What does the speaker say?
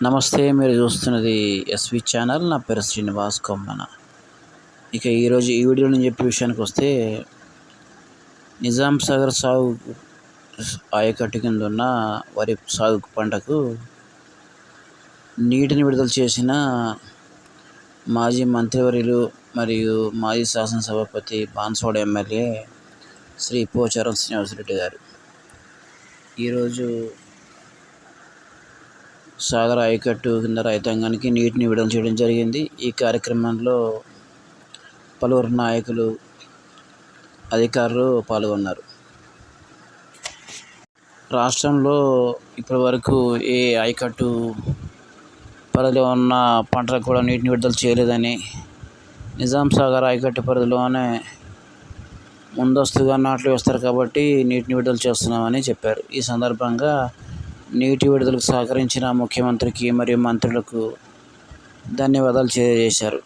నమస్తే, మీరు చూస్తున్నది ఎస్వి ఛానల్. నా పేరు శ్రీనివాస్ కొమ్మన. ఇక ఈరోజు ఈ వీడియో నేను చెప్పే విషయానికి వస్తే, నిజాం సాగర్ సాగు ఆయకట్టు కింద ఉన్న వరి సాగు పంటకు నీటిని విడుదల చేసిన మాజీ మంత్రివర్యులు మరియు మాజీ శాసనసభాపతి బాన్సువాడ ఎమ్మెల్యే శ్రీ పోచారం శ్రీనివాసరెడ్డి గారు ఈరోజు సాగర్ ఆయకట్టు కింద రైతాంగానికి నీటిని విడుదల చేయడం జరిగింది. ఈ కార్యక్రమంలో పలువురు నాయకులు, అధికారులు పాల్గొన్నారు. రాష్ట్రంలో ఇప్పటివరకు ఏ ఆయకట్టు పరిధిలో ఉన్న పంటలకు కూడా నీటిని విడుదల చేయలేదని, నిజాం సాగర్ ఆయకట్టు పరిధిలోనే ముందస్తుగా నాట్లు వేస్తారు కాబట్టి నీటిని విడుదల చేస్తున్నామని చెప్పారు. ఈ సందర్భంగా నీటి విడుదలకు సహకరించిన ముఖ్యమంత్రికి మరియు మంత్రులకు ధన్యవాదాలు తెలియజేశారు.